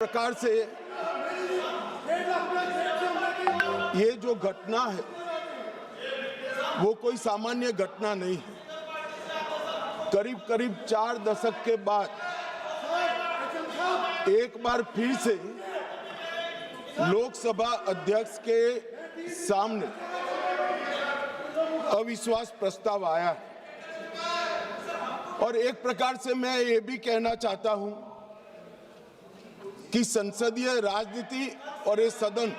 प्रकार से ये जो घटना है वो कोई सामान्य घटना नहीं है। करीब करीब 4 दशक के बाद एक बार फिर से लोकसभा अध्यक्ष के सामने अविश्वास प्रस्ताव आया है और एक प्रकार से मैं ये भी कहना चाहता हूं कि संसदीय राजनीति और ये सदन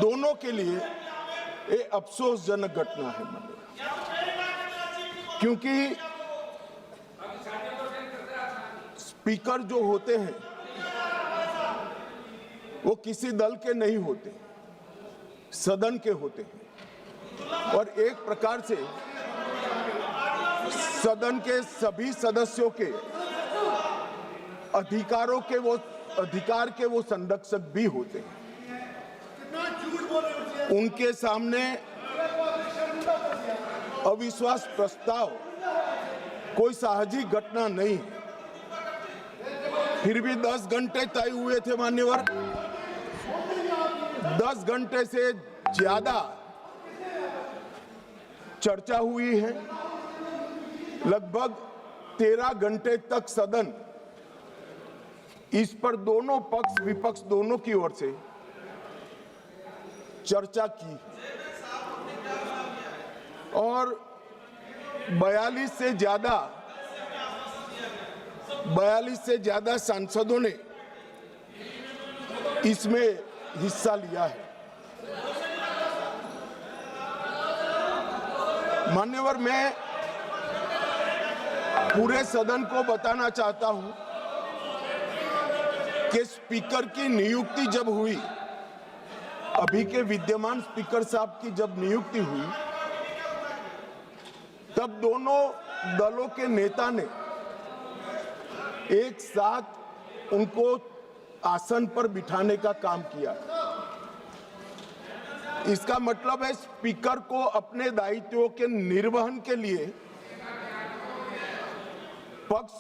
दोनों के लिए ये अफसोसजनक घटना है, क्योंकि स्पीकर जो होते हैं वो किसी दल के नहीं होते, सदन के होते हैं और एक प्रकार से सदन के सभी सदस्यों के अधिकार के वो संरक्षक भी होते हैं। उनके सामने अविश्वास प्रस्ताव कोई साहजिक घटना नहीं है। फिर भी 10 घंटे तय हुए थे मान्यवर, 10 घंटे से ज्यादा चर्चा हुई है। लगभग 13 घंटे तक सदन इस पर दोनों पक्ष विपक्ष दोनों की ओर से चर्चा की और 42 से ज्यादा सांसदों ने इसमें हिस्सा लिया है। मान्यवर, मैं पूरे सदन को बताना चाहता हूं कि स्पीकर की नियुक्ति जब हुई, अभी के विद्यमान स्पीकर साहब की जब नियुक्ति हुई, तब दोनों दलों के नेता ने एक साथ उनको आसन पर बिठाने का काम किया। इसका मतलब है स्पीकर को अपने दायित्वों के निर्वहन के लिए पक्ष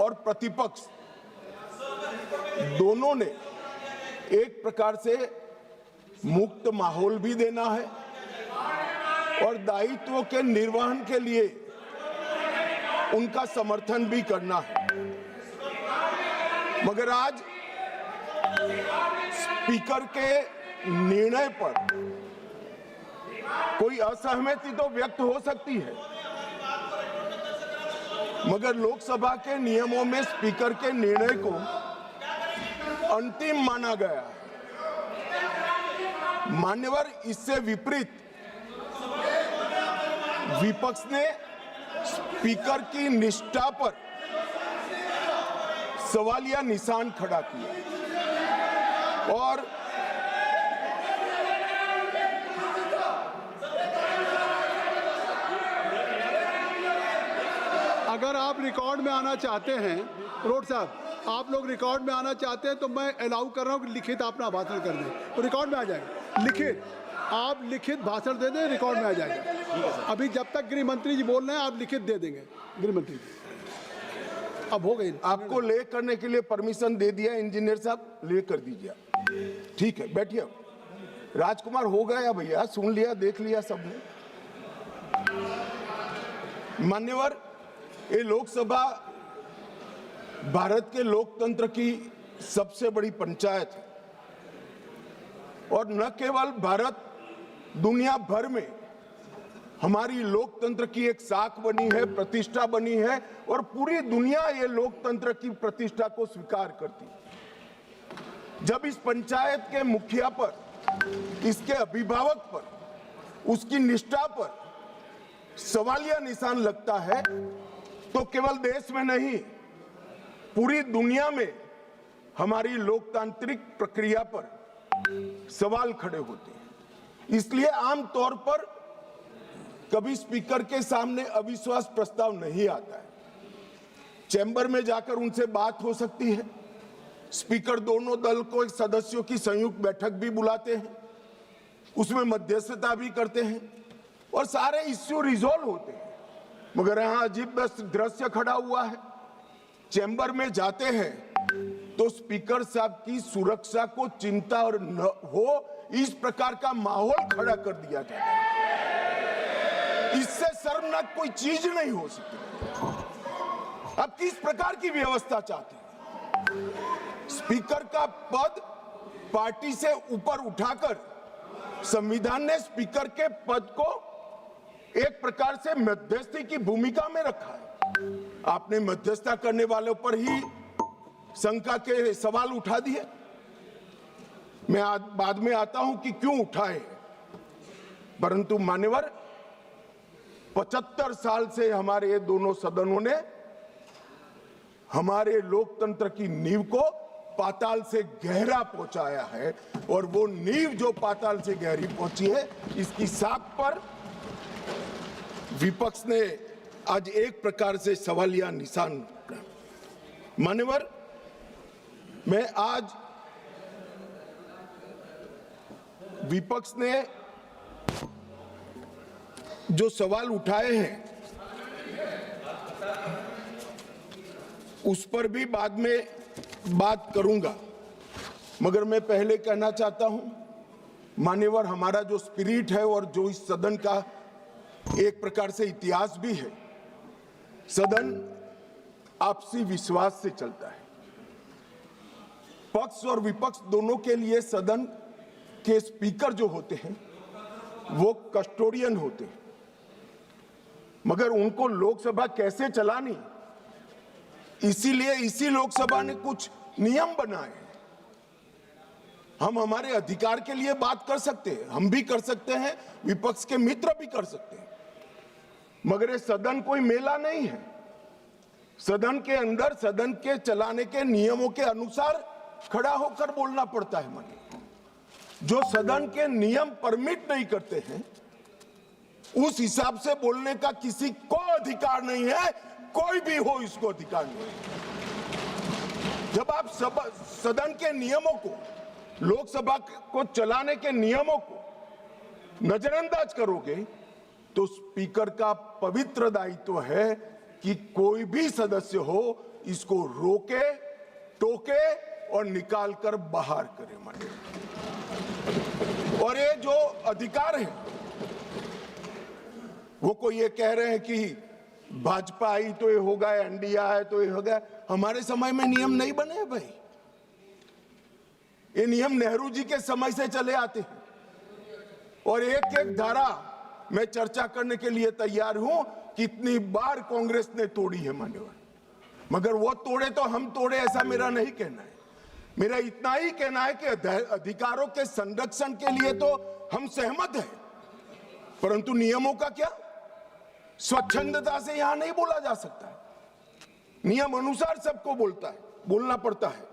और प्रतिपक्ष दोनों ने एक प्रकार से मुक्त माहौल भी देना है और दायित्वों के निर्वहन के लिए उनका समर्थन भी करना है। मगर आज स्पीकर के निर्णय पर कोई असहमति तो व्यक्त हो सकती है, मगर लोकसभा के नियमों में स्पीकर के निर्णय को अंतिम माना गया। मान्यवर, इससे विपरीत विपक्ष ने स्पीकर की निष्ठा पर सवालिया निशान खड़ा किया और अगर आप रिकॉर्ड में आना चाहते हैं, रोड साहब, आप लोग रिकॉर्ड में आना चाहते हैं तो मैं अलाउ कर रहा हूं कि लिखित अपना भाषण कर दें, तो रिकॉर्ड में आ जाएगा। लिखित, आप लिखित भाषण दे दें, रिकॉर्ड में आ जाएगा। अभी जब तक गृह मंत्री जी बोल रहे हैं आप लिखित दे देंगे। गृह मंत्री जी अब हो गई, आपको ले करने के लिए परमिशन दे दिया इंजीनियर साहब, ले कर दीजिए। ठीक है, बैठिए। राजकुमार हो गया भैया, सुन लिया, देख लिया सबने। मान्यवर, ये लोकसभा भारत के लोकतंत्र की सबसे बड़ी पंचायत है और न केवल भारत, दुनिया भर में हमारी लोकतंत्र की एक साख बनी है, प्रतिष्ठा बनी है और पूरी दुनिया ये लोकतंत्र की प्रतिष्ठा को स्वीकार करती है। जब इस पंचायत के मुखिया पर, इसके अभिभावक पर, उसकी निष्ठा पर सवालिया निशान लगता है तो केवल देश में नहीं, पूरी दुनिया में हमारी लोकतांत्रिक प्रक्रिया पर सवाल खड़े होते हैं। इसलिए आमतौर पर कभी स्पीकर के सामने अविश्वास प्रस्ताव नहीं आता है। चैम्बर में जाकर उनसे बात हो सकती है। स्पीकर दोनों दल को सदस्यों की संयुक्त बैठक भी बुलाते हैं, उसमें मध्यस्थता भी करते हैं और सारे इश्यू रिजॉल्व होते हैं। मगर यहाँ अजीब दृश्य खड़ा हुआ है। चैम्बर में जाते हैं तो स्पीकर साहब की सुरक्षा को चिंता और न हो इस प्रकार का माहौल खड़ा कर दिया जाता है। इससे शर्मनाक कोई चीज नहीं हो सकती। अब किस प्रकार की व्यवस्था चाहते हैं? स्पीकर का पद पार्टी से ऊपर उठाकर संविधान ने स्पीकर के पद को एक प्रकार से मध्यस्थी की भूमिका में रखा है। आपने मध्यस्थता करने वालों पर ही शंका के सवाल उठा दिए। मैं बाद में आता हूं कि क्यों उठाए, परंतु मान्यवर 75 साल से हमारे दोनों सदनों ने हमारे लोकतंत्र की नींव को पाताल से गहरा पहुंचाया है, और वो नींव जो पाताल से गहरी पहुंची है, इसकी साख पर विपक्ष ने आज एक प्रकार से सवालिया निशान। मान्यवर, मैं आज विपक्ष ने जो सवाल उठाए हैं उस पर भी बाद में बात करूंगा, मगर मैं पहले कहना चाहता हूं, मान्यवर, हमारा जो स्पिरिट है और जो इस सदन का एक प्रकार से इतिहास भी है, सदन आपसी विश्वास से चलता है। पक्ष और विपक्ष दोनों के लिए सदन के स्पीकर जो होते हैं वो कस्टोडियन होते हैं, मगर उनको लोकसभा कैसे चलानी, इसीलिए इसी लोकसभा ने कुछ नियम बनाए। हम हमारे अधिकार के लिए बात कर सकते हैं, हम भी कर सकते हैं, विपक्ष के मित्र भी कर सकते हैं, मगर ये सदन कोई मेला नहीं है। सदन के अंदर सदन के चलाने के नियमों के अनुसार खड़ा होकर बोलना पड़ता है। मानिए, जो सदन के नियम परमिट नहीं करते हैं उस हिसाब से बोलने का किसी को अधिकार नहीं है, कोई भी हो इसको अधिकार नहीं। जब आप सदन के नियमों को, लोकसभा को चलाने के नियमों को नजरअंदाज करोगे तो स्पीकर का पवित्र दायित्व है कि कोई भी सदस्य हो इसको रोके, टोके और निकाल कर बाहर करे। माने, और ये जो अधिकार है वो कोई ये कह रहे हैं कि भाजपा आई तो ये होगा, एनडीए आए तो ये होगा। हमारे समय में नियम नहीं बने भाई, ये नियम नेहरू जी के समय से चले आते हैं, और एक एक धारा मैं चर्चा करने के लिए तैयार हूं कितनी बार कांग्रेस ने तोड़ी है मान्यवर, मगर वो तोड़े तो हम तोड़े ऐसा मेरा नहीं कहना है। मेरा इतना ही कहना है कि अधिकारों के संरक्षण के लिए तो हम सहमत हैं, परंतु नियमों का क्या, स्वच्छंदता से यहां नहीं बोला जा सकता। नियम अनुसार सबको बोलना पड़ता है,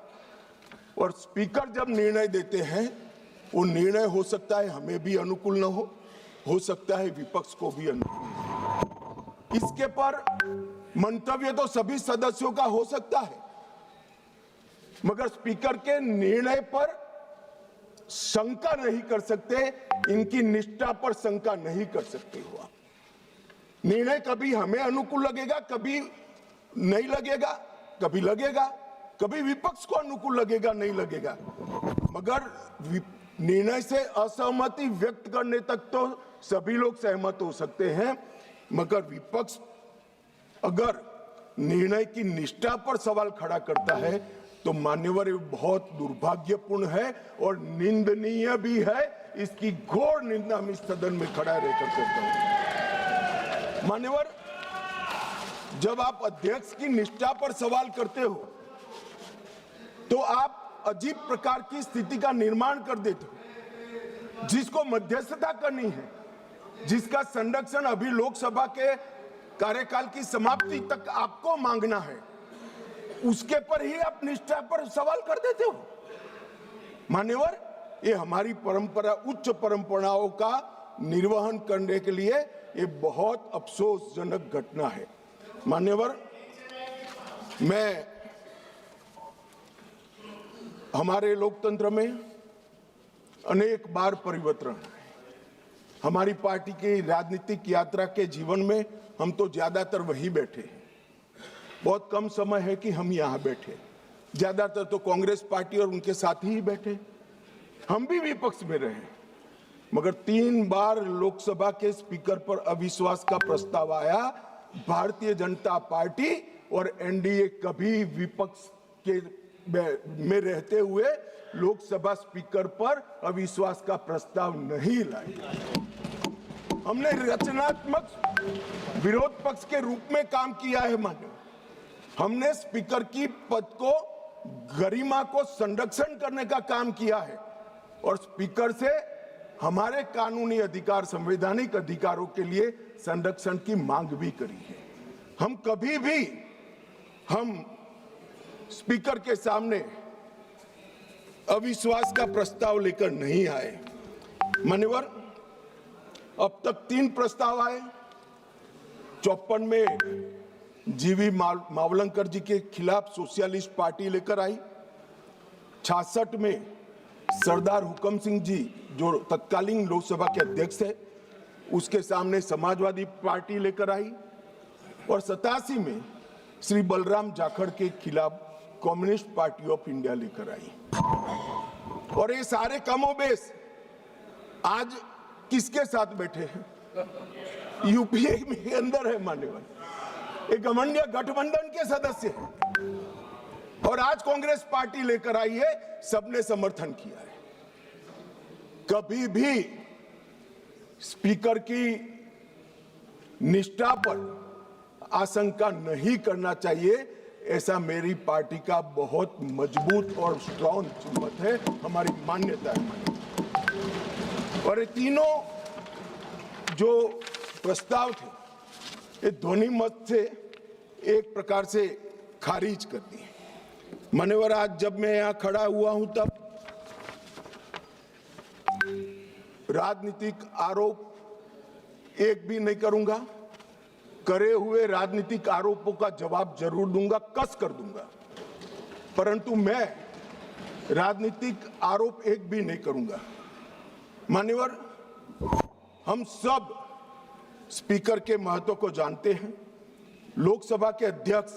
और स्पीकर जब निर्णय देते हैं वो निर्णय हो सकता है हमें भी अनुकूल न हो सकता है विपक्ष को भी अनुकूल। इसके पर मंतव्य तो सभी सदस्यों का हो सकता है, मगर स्पीकर के निर्णय पर शंका नहीं कर सकते, इनकी निष्ठा पर शंका नहीं कर सकते हो। निर्णय कभी हमें अनुकूल लगेगा, कभी नहीं लगेगा, कभी लगेगा, कभी विपक्ष को अनुकूल लगेगा, नहीं लगेगा, मगर निर्णय से असहमति व्यक्त करने तक तो सभी लोग सहमत हो सकते हैं। मगर विपक्ष अगर निर्णय की निष्ठा पर सवाल खड़ा करता है तो मान्यवर ये बहुत दुर्भाग्यपूर्ण है और निंदनीय भी है। इसकी घोर निंदा हम इस सदन में खड़ा रहकर करता हूं। मान्यवर, जब आप अध्यक्ष की निष्ठा पर सवाल करते हो तो आप अजीब प्रकार की स्थिति का निर्माण कर देते हो। जिसको मध्यस्थता करनी है, जिसका संरक्षण अभी लोकसभा के कार्यकाल की समाप्ति तक आपको मांगना है, उसके पर ही आप निष्ठा पर सवाल कर देते हो। मान्यवर, ये हमारी परंपरा, उच्च परंपराओं का निर्वहन करने के लिए ये बहुत अफसोसजनक घटना है। मान्यवर, मैं हमारे लोकतंत्र में अनेक बार परिवर्तन है। हमारी पार्टी की राजनीतिक यात्रा के जीवन में हम तो ज्यादातर वही बैठे हैं। बहुत कम समय है कि हम यहाँ बैठे, ज्यादातर तो कांग्रेस पार्टी और उनके साथी ही बैठे, हम भी विपक्ष में रहे, मगर 3 बार लोकसभा के स्पीकर पर अविश्वास का प्रस्ताव आया। भारतीय जनता पार्टी और एनडीए कभी विपक्ष के में रहते हुए लोकसभा स्पीकर पर अविश्वास का प्रस्ताव नहीं लाई। हमने रचनात्मक विरोध पक्ष के रूप में काम किया है मान्य। हमने स्पीकर की पद को गरिमा को संरक्षण करने का काम किया है और स्पीकर से हमारे कानूनी अधिकार, संवैधानिक अधिकारों के लिए संरक्षण की मांग भी करी है। हम कभी भी स्पीकर के सामने अविश्वास का प्रस्ताव लेकर नहीं आए। मान्यवर, अब तक 3 प्रस्ताव आए। 54 में जीवी मावलंकर जी के खिलाफ सोशलिस्ट पार्टी लेकर आई। 66 में सरदार हुकम सिंह जी जो तत्कालीन लोकसभा के अध्यक्ष है उसके सामने समाजवादी पार्टी लेकर आई और 87 में श्री बलराम जाखड़ के खिलाफ कम्युनिस्ट पार्टी ऑफ इंडिया लेकर आई। और ये सारे कमोबेश आज किसके साथ बैठे हैं? यूपीए में अंदर है मान्यवर, एक घमंडिया गठबंधन के सदस्य हैं और आज कांग्रेस पार्टी लेकर आई है, सबने समर्थन किया है। कभी भी स्पीकर की निष्ठा पर आशंका नहीं करना चाहिए, ऐसा मेरी पार्टी का बहुत मजबूत और स्ट्रॉन्ग मत है, हमारी मान्यता है। और ये तीनों जो प्रस्ताव थे ये ध्वनि मत से एक प्रकार से खारिज कर दिए। मान्यवर, आज जब मैं यहाँ खड़ा हुआ हूं तब राजनीतिक आरोप एक भी नहीं करूंगा, करे हुए राजनीतिक आरोपों का जवाब जरूर दूंगा, कस कर दूंगा, परंतु मैं राजनीतिक आरोप एक भी नहीं करूंगा। मान्यवर, हम सब स्पीकर के महत्व को जानते हैं। लोकसभा के अध्यक्ष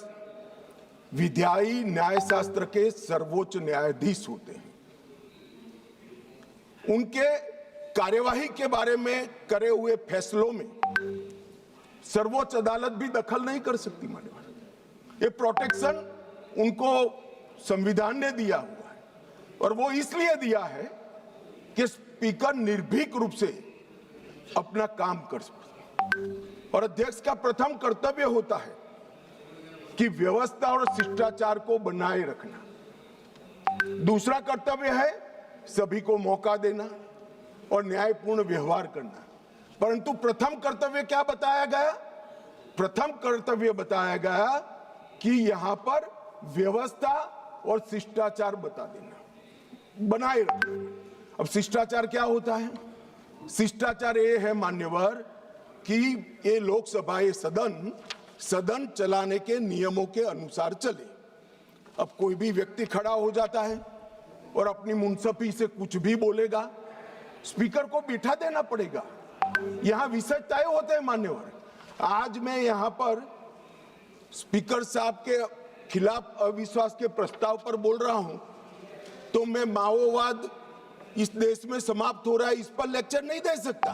विधायी न्यायशास्त्र के सर्वोच्च न्यायाधीश होते हैं। उनके कार्यवाही के बारे में करे हुए फैसलों में सर्वोच्च अदालत भी दखल नहीं कर सकती। मान्यवर, ये प्रोटेक्शन उनको संविधान ने दिया हुआ है और वो इसलिए दिया है कि स्पीकर निर्भीक रूप से अपना काम कर सके और अध्यक्ष का प्रथम कर्तव्य होता है कि व्यवस्था और शिष्टाचार को बनाए रखना। दूसरा कर्तव्य है सभी को मौका देना और न्यायपूर्ण व्यवहार करना। परंतु प्रथम कर्तव्य क्या बताया गया? प्रथम कर्तव्य बताया गया कि यहां पर व्यवस्था और शिष्टाचार बता देना, बनाए रखना। अब शिष्टाचार क्या होता है? शिष्टाचार ये है मान्यवर कि ये लोकसभा, ये सदन चलाने के नियमों के अनुसार चले। अब कोई भी व्यक्ति खड़ा हो जाता है और अपनी मुंसफी से कुछ भी बोलेगा, स्पीकर को बिठा देना पड़ेगा। यहां विषय तय होते हैं मान्यवर। आज मैं यहां पर स्पीकर साहब के खिलाफ अविश्वास के प्रस्ताव पर बोल रहा हूं तो मैं माओवाद इस देश में समाप्त हो रहा है इस पर लेक्चर नहीं दे सकता।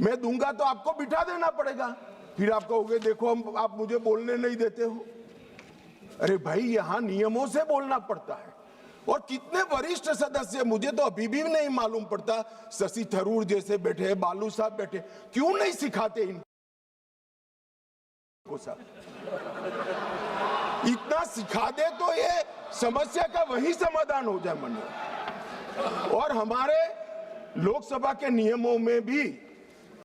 मैं दूंगा तो आपको बिठा देना पड़ेगा, फिर आप कहोगे देखो आप मुझे बोलने नहीं देते हो। अरे भाई, यहां नियमों से बोलना पड़ता है। और कितने वरिष्ठ सदस्य, मुझे तो अभी भी नहीं मालूम पड़ता, शशि थरूर जैसे बैठे, बालू साहब बैठे, क्यों नहीं सिखाते इनको साहब? इतना सिखा दे तो ये समस्या का वही समाधान हो जाए मन। और हमारे लोकसभा के नियमों में भी